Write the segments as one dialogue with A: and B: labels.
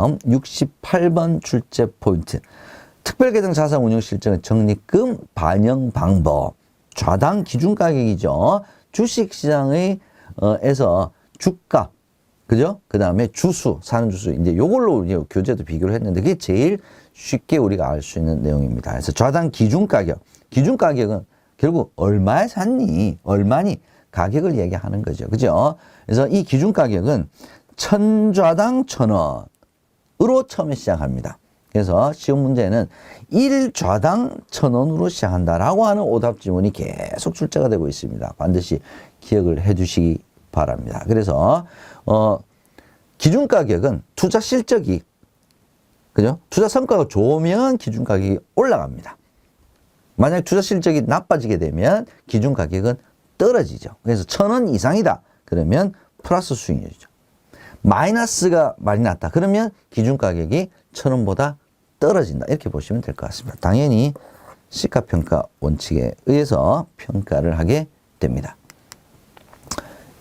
A: 다음 68번 출제 포인트. 특별계정 자산운용실적인 적립금 반영 방법. 좌당 기준가격이죠. 주식시장의 에서 주가, 그죠? 그 다음에 주수, 사는 주수. 이제 요걸로 이제 교재도 비교를 했는데 그게 제일 쉽게 우리가 알 수 있는 내용입니다. 그래서 좌당 기준가격. 기준가격은 결국 얼마에 샀니? 얼마니? 가격을 얘기하는 거죠. 그죠? 그래서 이 기준가격은 1000좌당 1000원으로 처음에 시작합니다. 그래서 시험 문제는 1좌당 1000원으로 시작한다라고 하는 오답 지문이 계속 출제가 되고 있습니다. 반드시 기억을 해 주시기 바랍니다. 그래서 기준가격은 투자 실적이, 그죠? 투자 성과가 좋으면 기준가격이 올라갑니다. 만약 투자 실적이 나빠지게 되면 기준가격은 떨어지죠. 그래서 1000원 이상이다. 그러면 플러스 수익률이죠. 마이너스가 많이 났다. 그러면 기준가격이 1000원보다 떨어진다. 이렇게 보시면 될 것 같습니다. 당연히 시가평가 원칙에 의해서 평가를 하게 됩니다.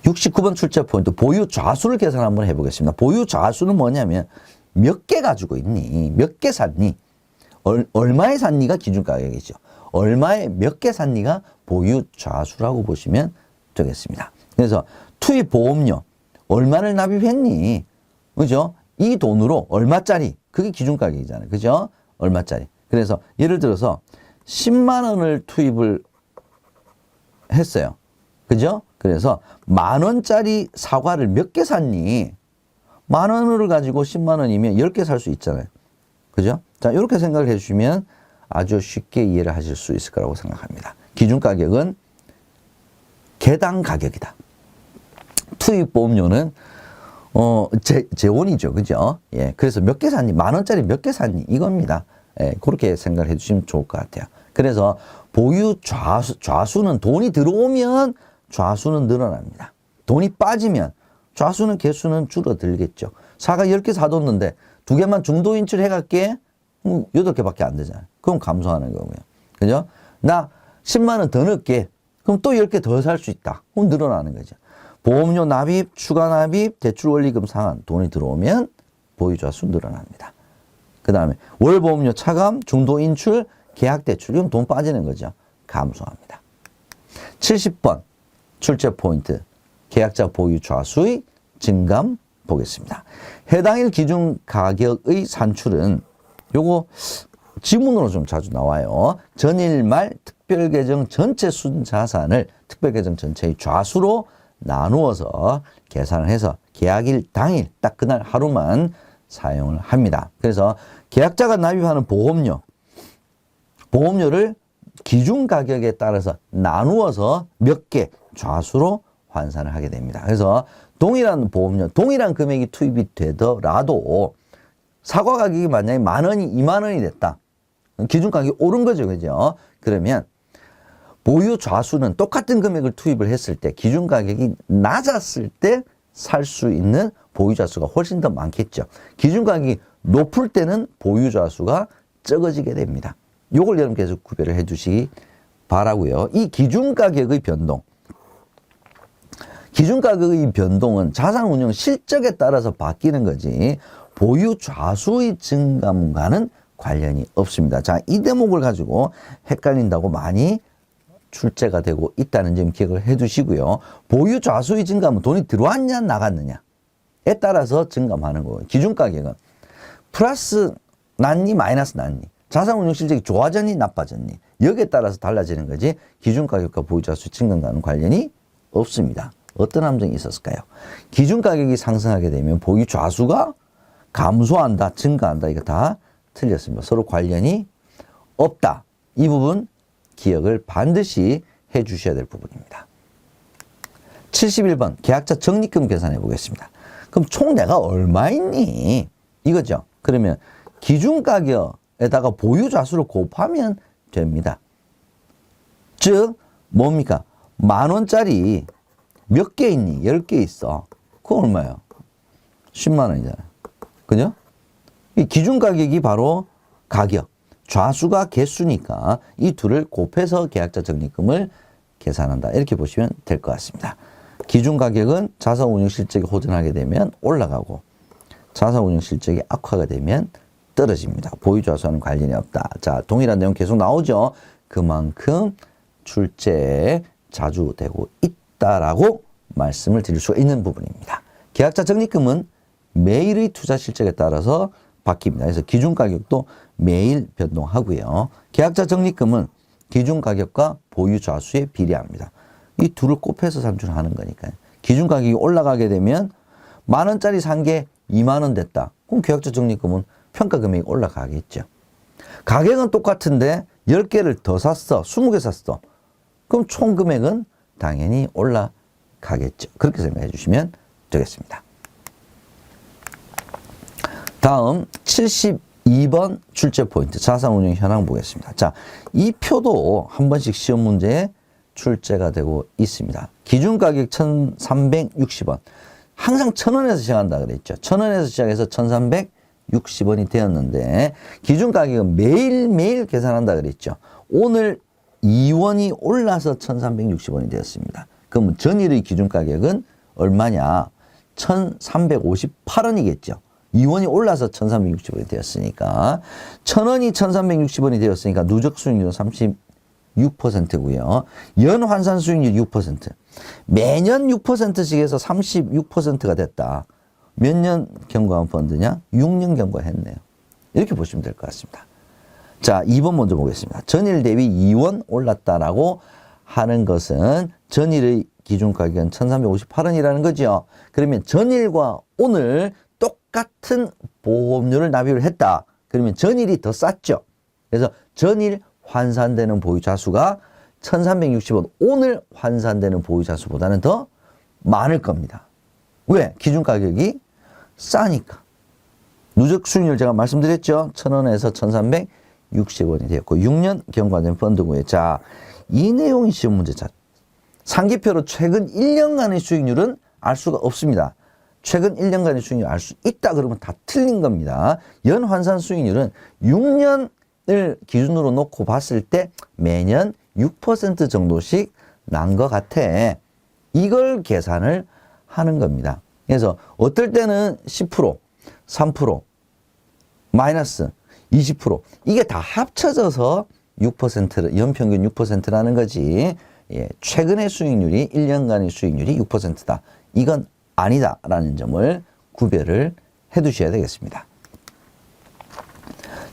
A: 69번 출제 포인트, 보유 좌수를 계산 한번 해보겠습니다. 보유 좌수는 뭐냐면 몇 개 가지고 있니? 몇 개 샀니? 얼마에 샀니가 기준가격이죠. 얼마에 몇 개 샀니가 보유 좌수라고 보시면 되겠습니다. 그래서 투입 보험료 얼마를 납입했니? 그죠? 이 돈으로 얼마짜리? 그게 기준가격이잖아요. 그죠? 얼마짜리? 그래서 예를 들어서 10만 원을 투입을 했어요. 그죠? 그래서 10,000원짜리 사과를 몇 개 샀니? 10,000원을 가지고 10만 원이면 10개 살 수 있잖아요. 그죠? 자, 이렇게 생각을 해주시면 아주 쉽게 이해를 하실 수 있을 거라고 생각합니다. 기준가격은 개당 가격이다. 투입보험료는 재원이죠. 그죠? 예. 그래서 몇 개 샀니? 10,000원짜리 몇 개 샀니? 이겁니다. 예. 그렇게 생각을 해 주시면 좋을 것 같아요. 그래서 보유 좌수는 돈이 들어오면 좌수는 늘어납니다. 돈이 빠지면 좌수는 개수는 줄어들겠죠. 사과 10개 사뒀는데 2개만 중도 인출해 갈게. 8개밖에 안 되잖아요. 그럼 감소하는 거고요. 그죠? 나 10만 원 더 넣을게. 그럼 또 10개 더 살 수 있다. 그럼 늘어나는 거죠. 보험료 납입, 추가 납입, 대출 원리금 상환 돈이 들어오면 보유좌수 늘어납니다. 그 다음에 월보험료 차감, 중도 인출, 계약 대출, 이건 돈 빠지는 거죠. 감소합니다. 70번 출제 포인트, 계약자 보유좌수의 증감 보겠습니다. 해당일 기준 가격의 산출은 요거 지문으로 좀 자주 나와요. 전일 말 특별계정 전체 순자산을 특별계정 전체의 좌수로 나누어서 계산을 해서 계약일 당일 딱 그날 하루만 사용을 합니다. 그래서 계약자가 납입하는 보험료를 기준 가격에 따라서 나누어서 몇 개 좌수로 환산을 하게 됩니다. 그래서 동일한 보험료, 동일한 금액이 투입이 되더라도 사과 가격이 만약에 10,000원이 20,000원이 됐다. 기준 가격이 오른 거죠. 그죠? 그러면 보유 좌수는 똑같은 금액을 투입을 했을 때 기준 가격이 낮았을 때 살 수 있는 보유 좌수가 훨씬 더 많겠죠. 기준 가격이 높을 때는 보유 좌수가 적어지게 됩니다. 요걸 여러분께서 구별을 해 주시기 바라고요. 이 기준 가격의 변동. 기준 가격의 변동은 자산 운용 실적에 따라서 바뀌는 거지 보유 좌수의 증감과는 관련이 없습니다. 자, 이 대목을 가지고 헷갈린다고 많이 출제가 되고 있다는 점 기억을 해 두시고요. 보유 좌수의 증감은 돈이 들어왔냐 나갔느냐에 따라서 증감하는 거예요. 기준 가격은 플러스 났니 마이너스 났니, 자산 운용 실적이 좋아졌니 나빠졌니, 여기에 따라서 달라지는 거지 기준 가격과 보유 좌수 증감과는 관련이 없습니다. 어떤 함정이 있었을까요? 기준 가격이 상승하게 되면 보유 좌수가 감소한다, 증가한다. 이거 다 틀렸습니다. 서로 관련이 없다. 이 부분 기억을 반드시 해 주셔야 될 부분입니다. 71번 계약자 적립금 계산해 보겠습니다. 그럼 총 내가 얼마 있니? 이거죠. 그러면 기준 가격에다가 보유 좌수를 곱하면 됩니다. 즉 뭡니까? 10,000원짜리 몇 개 있니? 10개 있어. 그거 얼마예요? 10만 원이잖아요. 그죠? 이 기준 가격이 바로 가격, 좌수가 개수니까 이 둘을 곱해서 계약자 적립금을 계산한다. 이렇게 보시면 될 것 같습니다. 기준 가격은 자산 운용 실적이 호전하게 되면 올라가고 자사운용 실적이 악화가 되면 떨어집니다. 보유좌수와는 관련이 없다. 자, 동일한 내용 계속 나오죠. 그만큼 출제에 자주 되고 있다라고 말씀을 드릴 수가 있는 부분입니다. 계약자 적립금은 매일의 투자 실적에 따라서 바뀝니다. 그래서 기준 가격도 매일 변동하고요. 계약자 적립금은 기준 가격과 보유 좌수에 비례합니다. 이 둘을 곱해서 산출하는 거니까요. 기준 가격이 올라가게 되면 10,000원짜리 산 게 20,000원 됐다. 그럼 계약자 적립금은 평가 금액이 올라가겠죠. 가격은 똑같은데 10개를 더 샀어. 20개 샀어. 그럼 총 금액은 당연히 올라가겠죠. 그렇게 생각해 주시면 되겠습니다. 다음 72번 출제 포인트 자산운용 현황 보겠습니다. 자, 이 표도 한 번씩 시험 문제에 출제가 되고 있습니다. 기준 가격 1,360원. 항상 1,000원에서 시작한다 그랬죠. 1,000원에서 시작해서 1,360원이 되었는데 기준 가격은 매일매일 계산한다 그랬죠. 오늘 2원이 올라서 1,360원이 되었습니다. 그럼 전일의 기준 가격은 얼마냐? 1,358원이겠죠. 2원이 올라서 1,360원이 되었으니까 1,000원이 1,360원이 되었으니까 누적 수익률은 36%고요. 연 환산 수익률 6%. 매년 6%씩 해서 36%가 됐다. 몇 년 경과한 펀드냐? 6년 경과했네요. 이렇게 보시면 될 것 같습니다. 자, 2번 먼저 보겠습니다. 전일 대비 2원 올랐다라고 하는 것은 전일의 기준 가격은 1,358원이라는 거죠. 그러면 전일과 오늘 똑같은 보험료를 납입을 했다. 그러면 전일이 더 쌌죠. 그래서 전일 환산되는 보유자수가 1,360원, 오늘 환산되는 보유자수보다는 더 많을 겁니다. 왜? 기준 가격이 싸니까. 누적 수익률 제가 말씀드렸죠. 1,000원에서 1,360원이 되었고 6년 경과된 펀드고요. 자, 이 내용이 시험 문제 자. 상기표로 최근 1년간의 수익률은 알 수가 없습니다. 최근 1년간의 수익률 알 수 있다 그러면 다 틀린 겁니다. 연 환산 수익률은 6년을 기준으로 놓고 봤을 때 매년 6% 정도씩 난 것 같아. 이걸 계산을 하는 겁니다. 그래서 어떨 때는 10%, 3%, 마이너스 20% 이게 다 합쳐져서 6%, 연평균 6%라는 거지. 예, 최근의 수익률이 1년간의 수익률이 6%다. 이건 아니다라는 점을 구별을 해 두셔야 되겠습니다.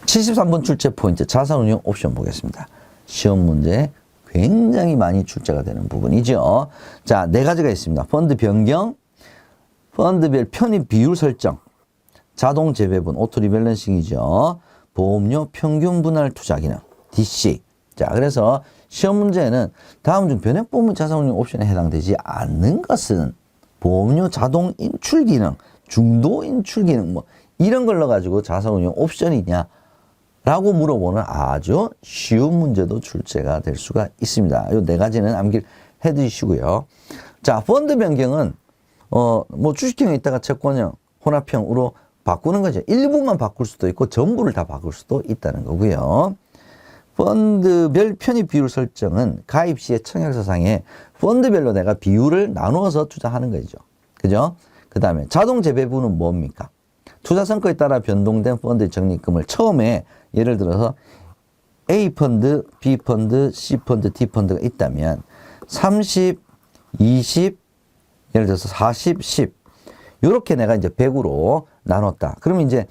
A: 73번 출제 포인트 자산운용 옵션 보겠습니다. 시험 문제 굉장히 많이 출제가 되는 부분이죠. 자, 4가지가 있습니다. 펀드 변경, 펀드별 편입 비율 설정, 자동 재배분, 오토 리밸런싱이죠. 보험료 평균 분할 투자 기능, DC. 자, 그래서 시험 문제는 다음 중 변액보험 자산운용 옵션에 해당되지 않는 것은 보험료 자동 인출 기능, 중도 인출 기능 뭐 이런 걸 넣어가지고 자산운용 옵션이냐 라고 물어보는 아주 쉬운 문제도 출제가 될 수가 있습니다. 이 4가지는 암기를 해 두시고요. 자, 펀드 변경은 뭐 주식형에 있다가 채권형, 혼합형으로 바꾸는 거죠. 일부만 바꿀 수도 있고 전부를 다 바꿀 수도 있다는 거고요. 펀드별 편입 비율 설정은 가입 시의 청약서상에 펀드별로 내가 비율을 나누어서 투자하는 거죠. 그죠? 그 다음에 자동 재배분은 뭡니까? 투자 성과에 따라 변동된 펀드 적립금을 처음에 예를 들어서 A 펀드, B 펀드, C 펀드, D 펀드가 있다면 30, 20, 예를 들어서 40, 10 이렇게 내가 이제 100으로 나눴다. 그러면 이제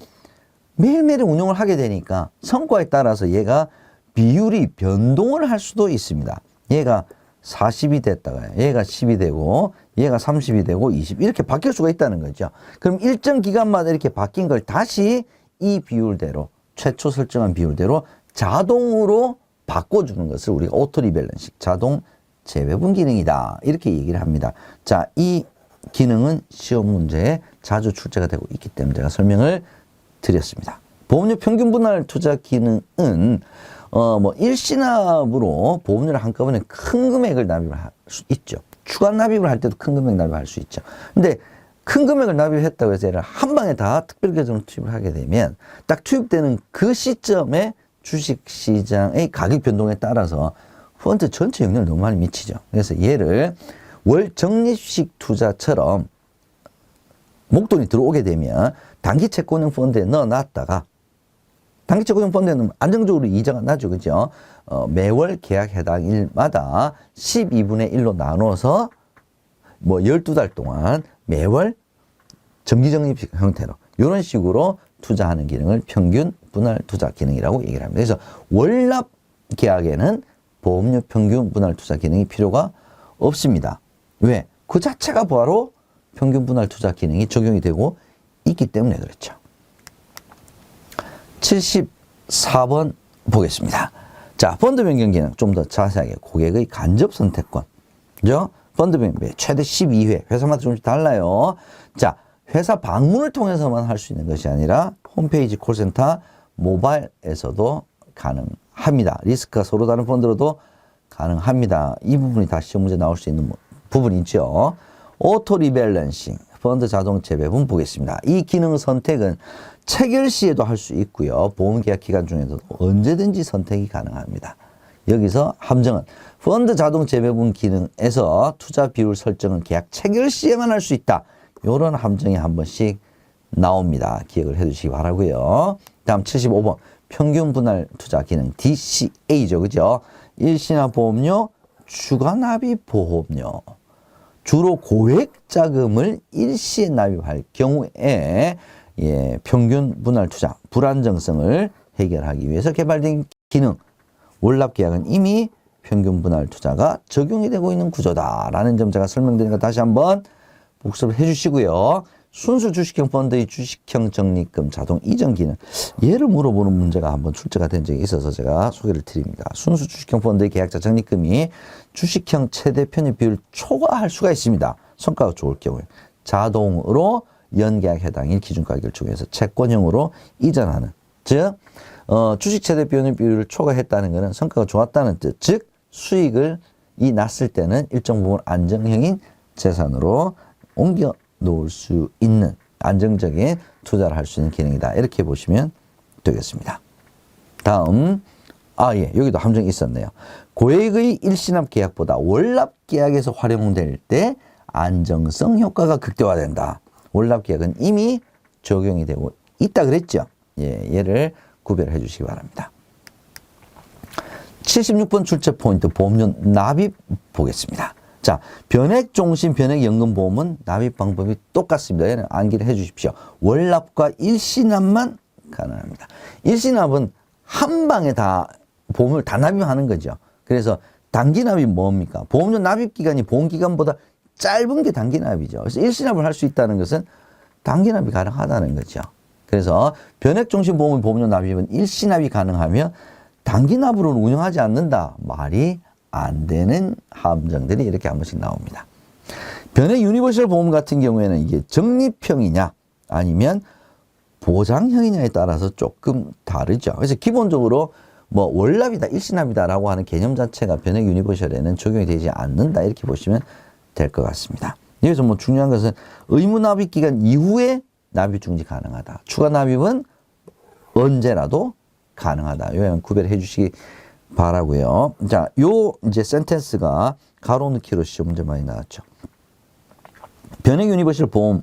A: 매일매일 운용을 하게 되니까 성과에 따라서 얘가 비율이 변동을 할 수도 있습니다. 얘가 40이 됐다가 얘가 10이 되고 얘가 30이 되고 20 이렇게 바뀔 수가 있다는 거죠. 그럼 일정 기간마다 이렇게 바뀐 걸 다시 이 비율대로 최초 설정한 비율대로 자동으로 바꿔주는 것을 우리가 오토 리밸런싱 자동 재배분 기능이다 이렇게 얘기를 합니다. 자, 이 기능은 시험 문제에 자주 출제가 되고 있기 때문에 제가 설명을 드렸습니다. 보험료 평균 분할 투자 기능은 뭐 일시납으로 보험료를 한꺼번에 큰 금액을 납입을 할 수 있죠. 추가 납입을 할 때도 큰 금액 납입할 수 있죠. 근데 큰 금액을 납입했다고 해서 얘를 한 방에 다 특별 계정으로 투입을 하게 되면 딱 투입되는 그 시점에 주식시장의 가격 변동에 따라서 펀드 전체 영향을 너무 많이 미치죠. 그래서 얘를 월 적립식 투자처럼 목돈이 들어오게 되면 단기 채권형 펀드에 넣어놨다가 단기 채권형 펀드에는 안정적으로 이자가 나죠. 그죠? 매월 계약 해당 일마다 12분의 1로 나눠서 뭐 12달 동안 매월 정기적립 형태로 이런 식으로 투자하는 기능을 평균 분할 투자 기능이라고 얘기를 합니다. 그래서 월납 계약에는 보험료 평균 분할 투자 기능이 필요가 없습니다. 왜? 그 자체가 바로 평균 분할 투자 기능이 적용이 되고 있기 때문에 그렇죠. 74번 보겠습니다. 자, 펀드 변경 기능 좀 더 자세하게 고객의 간접 선택권. 그죠? 펀드 변경 최대 12회. 회사마다 좀 달라요. 자, 회사 방문을 통해서만 할 수 있는 것이 아니라 홈페이지, 콜센터, 모바일에서도 가능합니다. 리스크가 서로 다른 펀드로도 가능합니다. 이 부분이 다 시험 문제 나올 수 있는 부분이죠. 오토 리밸런싱, 펀드 자동 재배분 보겠습니다. 이 기능 선택은 체결 시에도 할 수 있고요. 보험계약 기간 중에서도 언제든지 선택이 가능합니다. 여기서 함정은 펀드 자동 재배분 기능에서 투자 비율 설정은 계약 체결 시에만 할 수 있다. 이런 함정이 한 번씩 나옵니다. 기억을 해 주시기 바라고요. 다음 75번 평균 분할 투자 기능 DCA죠. 그죠? 일시나 보험료, 추가 납입 보험료. 주로 고액 자금을 일시에 납입할 경우에 평균 분할 투자 불안정성을 해결하기 위해서 개발된 기능. 월납 계약은 이미 평균 분할 투자가 적용이 되고 있는 구조다라는 점 제가 설명드리니까 다시 한번 복습을 해 주시고요. 순수 주식형 펀드의 주식형 적립금 자동 이전 기능. 얘를 물어보는 문제가 한번 출제가 된 적이 있어서 제가 소개를 드립니다. 순수 주식형 펀드의 계약자 적립금이 주식형 최대 편입 비율을 초과할 수가 있습니다. 성과가 좋을 경우에. 자동으로 연계약 해당일 기준가격을 적용해서 채권형으로 이전하는. 즉, 주식 최대 편입 비율을 초과했다는 것은 성과가 좋았다는 뜻. 즉, 수익을 났을 때는 일정 부분 안정형인 재산으로 옮겨 놓을 수 있는 안정적인 투자를 할 수 있는 기능이다. 이렇게 보시면 되겠습니다. 다음, 여기도 함정이 있었네요. 고액의 일시납 계약보다 월납 계약에서 활용될 때 안정성 효과가 극대화된다. 월납 계약은 이미 적용이 되고 있다 그랬죠. 얘를 구별해 주시기 바랍니다. 76번 출제 포인트 보험료 납입 보겠습니다. 자, 변액종신, 변액연금보험은 납입 방법이 똑같습니다. 얘는 암기를 해 주십시오. 월납과 일시납만 가능합니다. 일시납은 한 방에 다 보험을 다 납입하는 거죠. 그래서 단기납이 뭡니까? 보험료 납입기간이 보험기간보다 짧은 게 단기납이죠. 그래서 일시납을 할 수 있다는 것은 단기납이 가능하다는 거죠. 그래서 변액종신보험의 보험료 납입은 일시납이 가능하며 단기납으로는 운영하지 않는다. 말이 안 되는 함정들이 이렇게 한 번씩 나옵니다. 변액 유니버셜 보험 같은 경우에는 이게 적립형이냐 아니면 보장형이냐에 따라서 조금 다르죠. 그래서 기본적으로 뭐 월납이다, 일시납이다라고 하는 개념 자체가 변액 유니버셜에는 적용이 되지 않는다 이렇게 보시면 될 것 같습니다. 여기서 뭐 중요한 것은 의무 납입 기간 이후에 납입 중지 가능하다. 추가 납입은 언제라도 가능하다. 요건 구별해 주시기 바라고요. 자, 요 이제 센텐스가 가로 넣기로 시험 문제 많이 나왔죠. 변액 유니버셜 보험의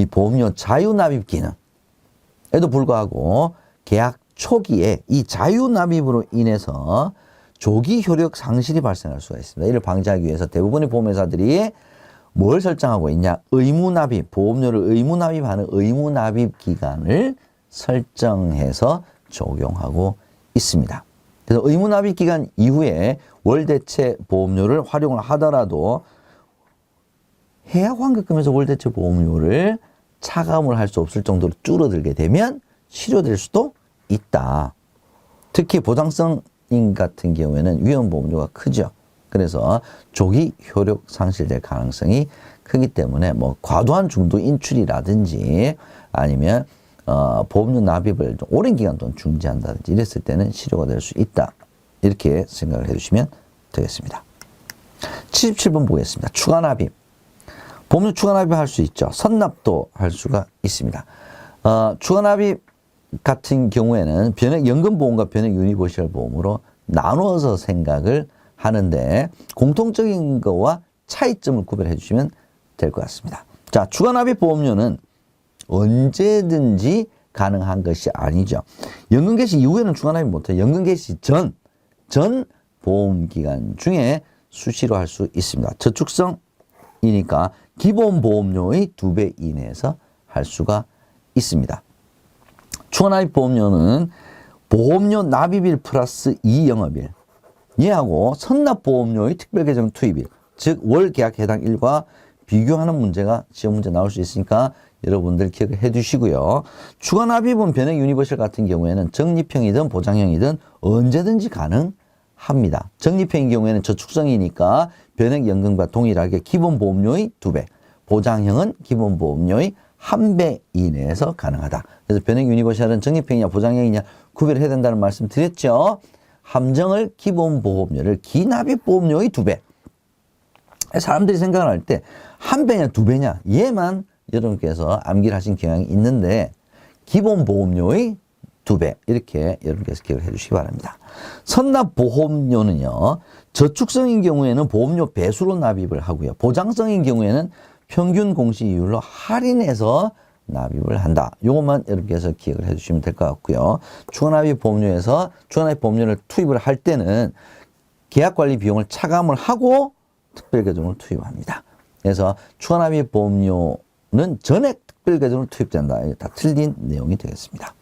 A: 보험료 자유 납입 기능에도 불구하고 계약 초기에 이 자유 납입으로 인해서 조기 효력 상실이 발생할 수가 있습니다. 이를 방지하기 위해서 대부분의 보험회사들이 뭘 설정하고 있냐? 의무 납입, 보험료를 의무 납입하는 의무 납입 기간을 설정해서 적용하고 있습니다. 그래서 의무 납입 기간 이후에 월대체 보험료를 활용을 하더라도 해약 환급금에서 월대체 보험료를 차감을 할 수 없을 정도로 줄어들게 되면 실효될 수도 있다. 특히 보장성인 같은 경우에는 위험보험료가 크죠. 그래서 조기 효력 상실될 가능성이 크기 때문에 뭐 과도한 중도 인출이라든지 아니면 보험료 납입을 좀 오랜 기간 동안 중지한다든지 이랬을 때는 실효가 될 수 있다. 이렇게 생각을 해주시면 되겠습니다. 77번 보겠습니다. 추가 납입. 보험료 추가 납입할 수 있죠. 선납도 할 수가 있습니다. 추가 납입 같은 경우에는 변액 연금보험과 변액 유니버셜 보험으로 나누어서 생각을 하는데 공통적인 거와 차이점을 구별해 주시면 될 것 같습니다. 자, 추가 납입 보험료는 언제든지 가능한 것이 아니죠. 연금 개시 이후에는 추가납입 못해요. 연금 개시 전 보험기간 중에 수시로 할 수 있습니다. 저축성이니까 기본보험료의 2배 이내에서 할 수가 있습니다. 추가납입 보험료는 보험료 납입일 플러스 2영업일, 얘하고 선납보험료의 특별계정 투입일, 즉 월계약 해당 일과 비교하는 문제가 시험 문제 나올 수 있으니까 여러분들 기억을 해 두시고요. 추가납입은 변액 유니버셜 같은 경우에는 적립형이든 보장형이든 언제든지 가능합니다. 적립형인 경우에는 저축성이니까 변액연금과 동일하게 기본보험료의 2배, 보장형은 기본보험료의 1배 이내에서 가능하다. 그래서 변액 유니버셜은 적립형이냐 보장형이냐 구별을 해야 된다는 말씀 드렸죠. 함정을 기본보험료를 기납입보험료의 2배. 사람들이 생각을 할 때 1배냐 2배냐 얘만 여러분께서 암기를 하신 경향이 있는데 기본보험료의 2배 이렇게 여러분께서 기억을 해 주시기 바랍니다. 선납보험료는요. 저축성인 경우에는 보험료 배수로 납입을 하고요. 보장성인 경우에는 평균 공시이율로 할인해서 납입을 한다. 이것만 여러분께서 기억을 해 주시면 될 것 같고요. 추가납입 보험료에서 추가납입 보험료를 투입을 할 때는 계약관리 비용을 차감을 하고 특별계정을 투입합니다. 그래서 추가납입 보험료는 전액 특별계정을 투입된다. 다 틀린 내용이 되겠습니다.